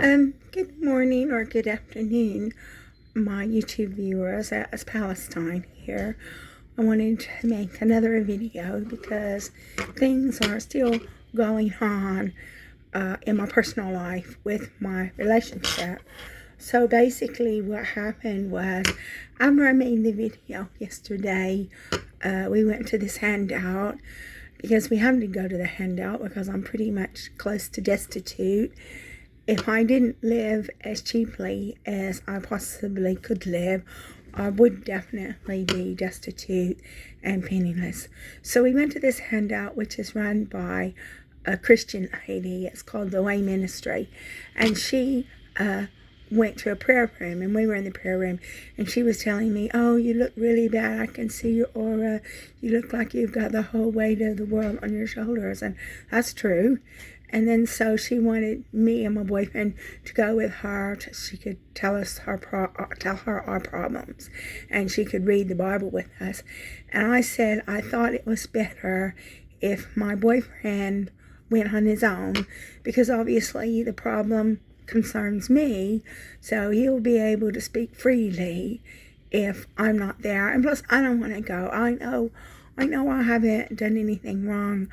Good morning or good afternoon, my YouTube viewers. It's Palestine here. I wanted to make another video because things are still going on in my personal life with my relationship. So basically what happened was, after I made the video yesterday, we went to this handout because we had to go to the handout because I'm pretty much close to destitute. If I didn't live as cheaply as I possibly could live, I would definitely be destitute and penniless. So we went to this handout, which is run by a Christian lady. It's called the Way Ministry. And she went to a prayer room, and we were in the prayer room, and she was telling me, "Oh, you look really bad. I can see your aura. You look like you've got the whole weight of the world on your shoulders." And that's true. And then so she wanted me and my boyfriend to go with her so she could tell her our problems, and she could read the Bible with us. And I said I thought it was better if my boyfriend went on his own, because obviously the problem concerns me, so he'll be able to speak freely if I'm not there. And plus, I don't want to go. I know I haven't done anything wrong.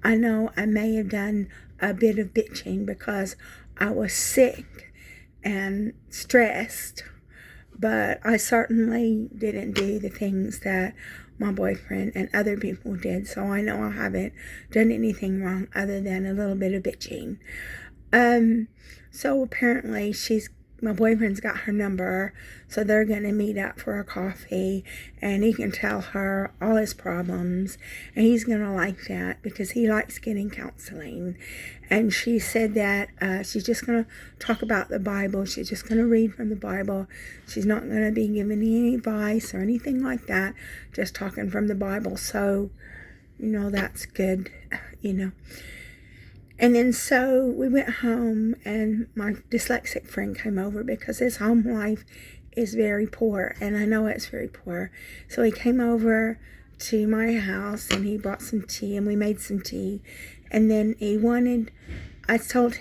I know I may have done a bit of bitching because I was sick and stressed, but I certainly didn't do the things that my boyfriend and other people did. So I know I haven't done anything wrong other than a little bit of bitching. So apparently my boyfriend's got her number, so they're going to meet up for a coffee, and he can tell her all his problems, and he's going to like that because he likes getting counseling. And she said that she's just going to talk about the Bible. She's just going to read from the Bible. She's not going to be giving any advice or anything like that, just talking from the Bible. So, that's good, And then so we went home, and my dyslexic friend came over because his home life is very poor, and I know it's very poor. So he came over to my house, and he brought some tea, and we made some tea. And then I said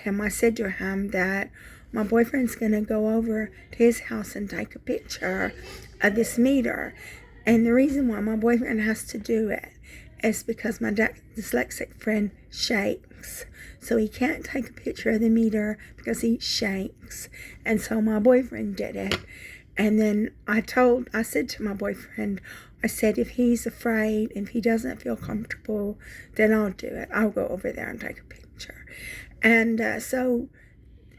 to him that my boyfriend's going to go over to his house and take a picture of this meter. And the reason why my boyfriend has to do it is because my dyslexic friend shakes. So he can't take a picture of the meter because he shakes. And so my boyfriend did it. And then I said to my boyfriend, I said, if he's afraid, if he doesn't feel comfortable, then I'll do it. I'll go over there and take a picture. And so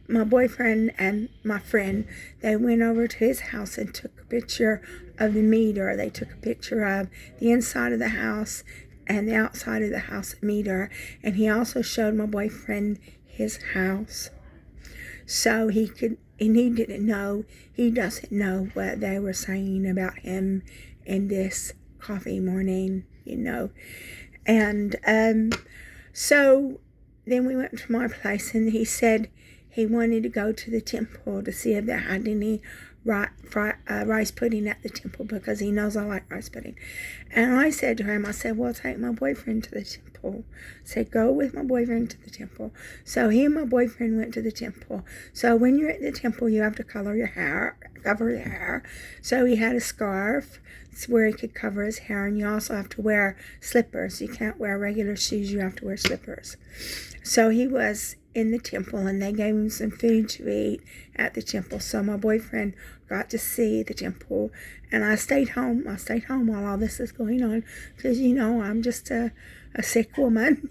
my boyfriend and my friend, they went over to his house and took a picture of the meter. They took a picture of the inside of the house and the outside of the house meter. And he also showed my boyfriend his house. So he doesn't know what they were saying about him in this coffee morning, And so then we went to my place, and he said he wanted to go to the temple to see if they had any rice pudding at the temple, because he knows I like rice pudding. And I said to him, well, take my boyfriend to the temple. I said, go with my boyfriend to the temple. So he and my boyfriend went to the temple. So when you're at the temple, you have to cover your hair. So he had a scarf where he could cover his hair, and you also have to wear slippers. You can't wear regular shoes, you have to wear slippers. So he was in the temple, and they gave him some food to eat at the temple. So my boyfriend got to see the temple, and I stayed home while all this is going on, because I'm just a sick woman.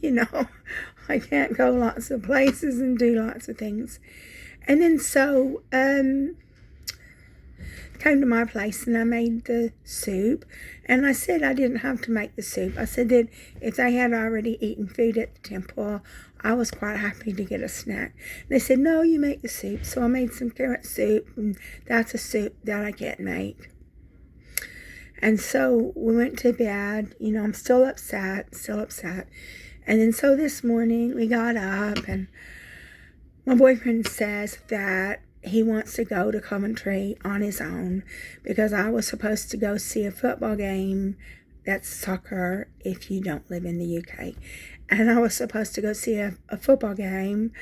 I can't go lots of places and do lots of things. And then so came to my place, and I made the soup. And I said I didn't have to make the soup. I said that if they had already eaten food at the temple, I was quite happy to get a snack. And they said, no, you make the soup. So I made some carrot soup, and that's a soup that I can't make. And so we went to bed. I'm still upset. And then so this morning we got up, and my boyfriend says that he wants to go to Coventry on his own because I was supposed to go see a football game. That's soccer if you don't live in the UK. And I was supposed to go see a football game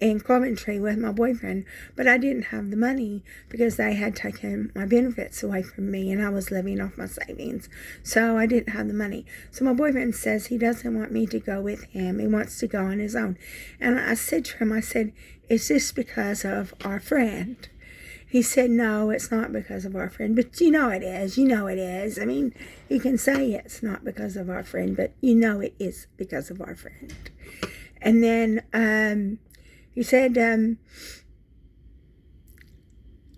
in Coventry with my boyfriend, but I didn't have the money because they had taken my benefits away from me and I was living off my savings. So I didn't have the money. So my boyfriend says he doesn't want me to go with him. He wants to go on his own. And I said to him, I said, is this because of our friend? He said, no, it's not because of our friend, but you know it is. You know it is. I mean, you can say it's not because of our friend, but you know it is because of our friend. And then he said, and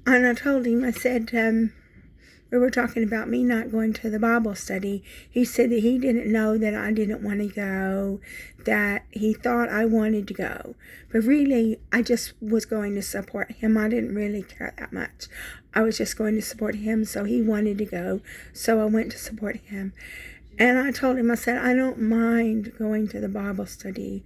I told him, I said, we were talking about me not going to the Bible study. He said that he didn't know that I didn't want to go, that he thought I wanted to go. But really, I just was going to support him. I didn't really care that much. I was just going to support him, so he wanted to go. So I went to support him. And I told him, I said, I don't mind going to the Bible study.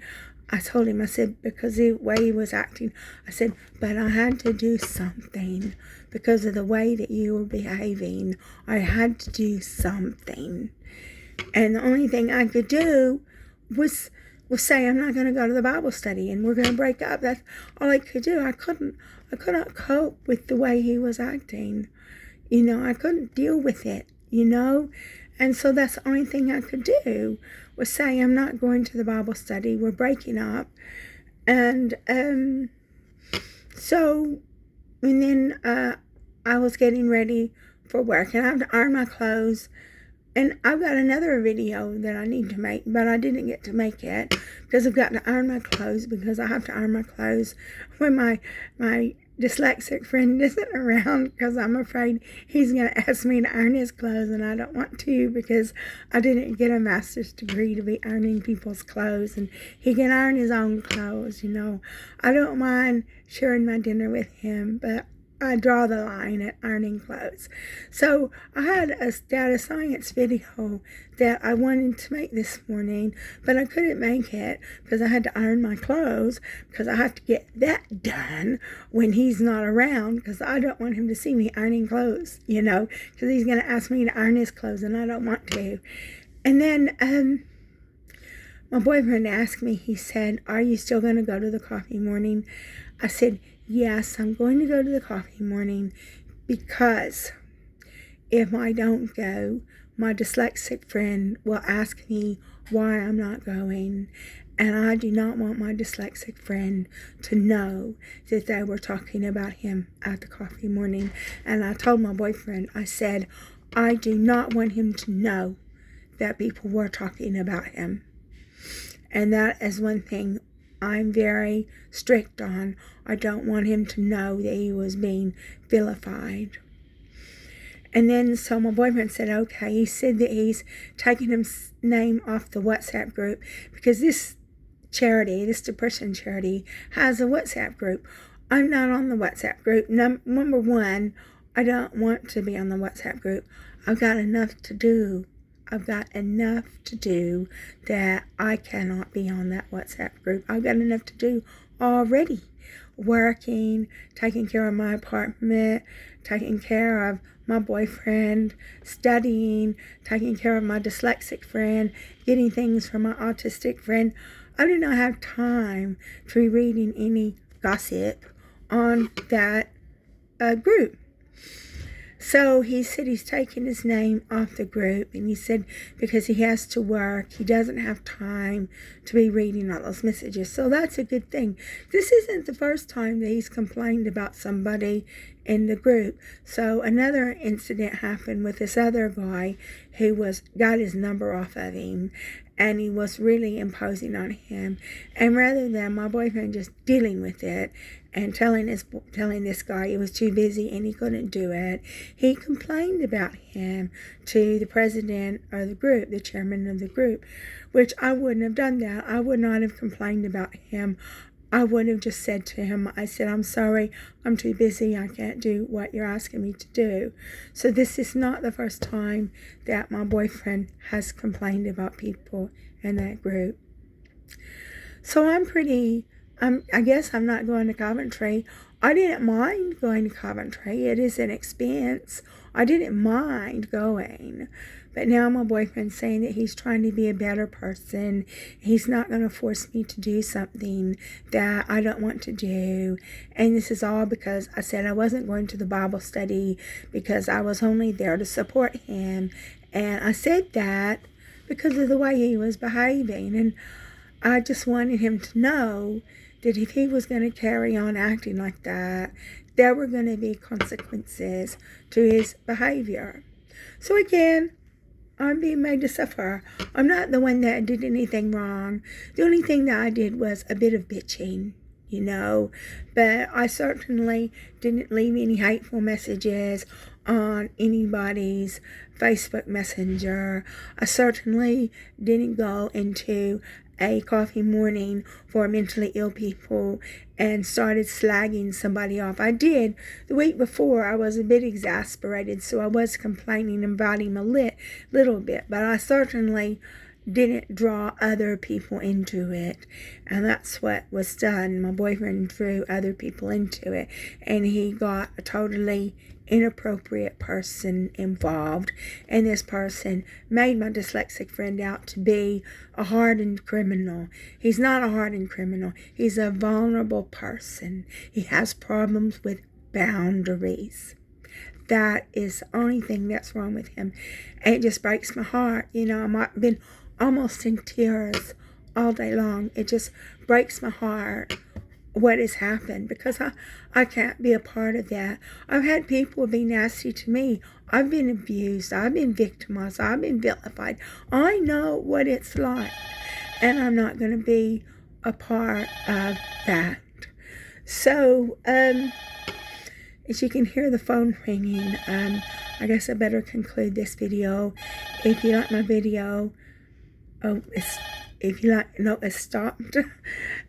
I told him, I said, because the way he was acting, I said, but I had to do something because of the way that you were behaving. I had to do something. And the only thing I could do was say, I'm not going to go to the Bible study and we're going to break up. That's all I could do. I couldn't cope with the way he was acting. You know, I couldn't deal with it, you know. And so that's the only thing I could do was say, I'm not going to the Bible study. We're breaking up. And and then I was getting ready for work. And I have to iron my clothes. And I've got another video that I need to make, but I didn't get to make it because I've got to iron my clothes because I have to iron my clothes when my dyslexic friend isn't around because I'm afraid he's going to ask me to iron his clothes and I don't want to because I didn't get a master's degree to be ironing people's clothes and he can iron his own clothes, you know. I don't mind sharing my dinner with him, but I draw the line at ironing clothes. So I had a data science video that I wanted to make this morning, but I couldn't make it because I had to iron my clothes because I have to get that done when he's not around because I don't want him to see me ironing clothes, you know, because he's going to ask me to iron his clothes and I don't want to. And then my boyfriend asked me, he said, are you still going to go to the coffee morning? I said, yes, I'm going to go to the coffee morning because if I don't go, my dyslexic friend will ask me why I'm not going. And I do not want my dyslexic friend to know that they were talking about him at the coffee morning. And I told my boyfriend, I said, I do not want him to know that people were talking about him. And that is one thing I'm very strict on. I don't want him to know that he was being vilified. And then so my boyfriend said, okay, he said that he's taking his name off the WhatsApp group because this charity, this depression charity, has a WhatsApp group. I'm not on the WhatsApp group. Number one, I don't want to be on the WhatsApp group. I've got enough to do. I've got enough to do that I cannot be on that WhatsApp group. I've got enough to do already. Working, taking care of my apartment, taking care of my boyfriend, studying, taking care of my dyslexic friend, getting things from my autistic friend. I do not have time to be reading any gossip on that group. So he said he's taking his name off the group, and he said because he has to work, he doesn't have time to be reading all those messages. So that's a good thing. This isn't the first time that he's complained about somebody in the group. So another incident happened with this other guy who got his number off of him, and he was really imposing on him. And rather than my boyfriend just dealing with it and telling this guy he was too busy and he couldn't do it, he complained about him to the president of the group, the chairman of the group, which I wouldn't have done that. I would not have complained about him. I would have just said to him, I said, I'm sorry, I'm too busy. I can't do what you're asking me to do. So this is not the first time that my boyfriend has complained about people in that group. So I'm pretty I guess I'm not going to Coventry. I didn't mind going to Coventry. It is an expense. I didn't mind going. But now my boyfriend's saying that he's trying to be a better person. He's not going to force me to do something that I don't want to do. And this is all because I said I wasn't going to the Bible study because I was only there to support him. And I said that because of the way he was behaving. And I just wanted him to know that if he was going to carry on acting like that, there were going to be consequences to his behavior. So again, I'm being made to suffer. I'm not the one that did anything wrong. The only thing that I did was a bit of bitching, you know. But I certainly didn't leave any hateful messages on anybody's Facebook Messenger. I certainly didn't go into a coffee morning for mentally ill people and started slagging somebody off. I did. The week before, I was a bit exasperated, so I was complaining about him a little bit, but I certainly didn't draw other people into it, and that's what was done. My boyfriend drew other people into it, and he got a totally inappropriate person involved, and this person made my dyslexic friend out to be a hardened criminal. He's not a hardened criminal. He's a vulnerable person. He has problems with boundaries. That is the only thing that's wrong with him, and it just breaks my heart. You know, I've been almost in tears all day long. It just breaks my heart what has happened, because I can't be a part of that. I've had people be nasty to me. I've been abused. I've been victimized. I've been vilified. I know what it's like, and I'm not going to be a part of that. So, as you can hear the phone ringing, I guess I better conclude this video. If you like my video, it's stopped.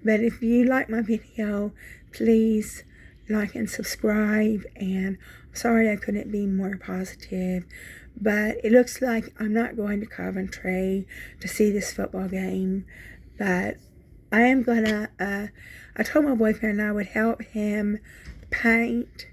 But if you like my video, please like and subscribe. And I'm sorry I couldn't be more positive, but it looks like I'm not going to Coventry to see this football game. But I am gonna, I told my boyfriend I would help him paint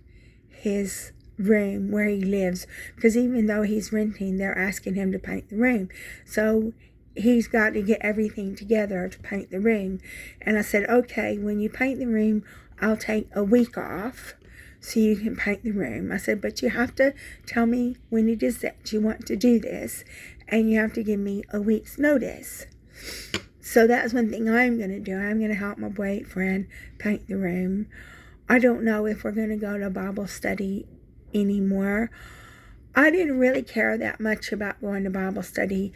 his room where he lives, because even though he's renting, they're asking him to paint the room. So he's got to get everything together to paint the room. And I said, okay, when you paint the room, I'll take a week off so you can paint the room. I said, but you have to tell me when it is that you want to do this, and you have to give me a week's notice. So that's one thing I'm going to do. I'm going to help my boyfriend paint the room. I don't know if we're going to go to Bible study anymore. I didn't really care that much about going to Bible study.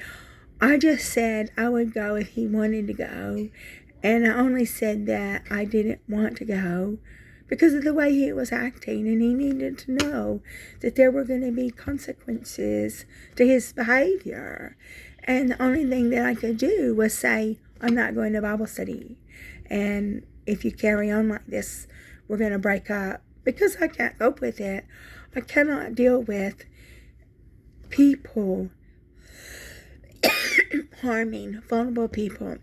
I just said I would go if he wanted to go, and I only said that I didn't want to go because of the way he was acting, and he needed to know that there were going to be consequences to his behavior. And the only thing that I could do was say, I'm not going to Bible study, and if you carry on like this, we're going to break up, because I can't cope with it. I cannot deal with people harming vulnerable people.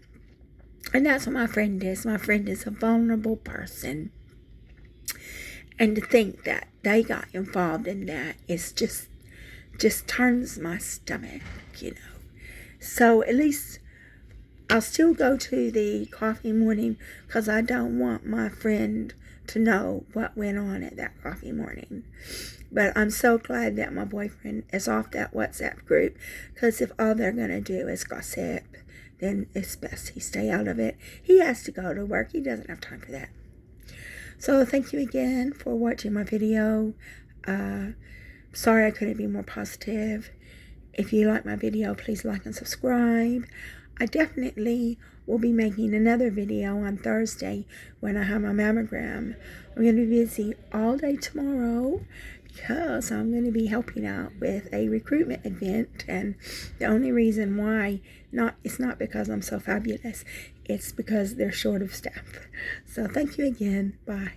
And that's what my friend is. My friend is a vulnerable person. And to think that they got involved in that is just turns my stomach, you know. So at least I'll still go to the coffee morning, because I don't want my friend to know what went on at that coffee morning. But I'm so glad that my boyfriend is off that WhatsApp group, because if all they're going to do is gossip, then it's best he stay out of it. He has to go to work. He doesn't have time for that. So thank you again for watching my video. Sorry I couldn't be more positive. If you like my video, please like and subscribe. I definitely will be making another video on Thursday when I have my mammogram. I'm going to be busy all day tomorrow because I'm going to be helping out with a recruitment event, and the only reason why it's not because I'm so fabulous, it's because they're short of staff. So thank you again. Bye.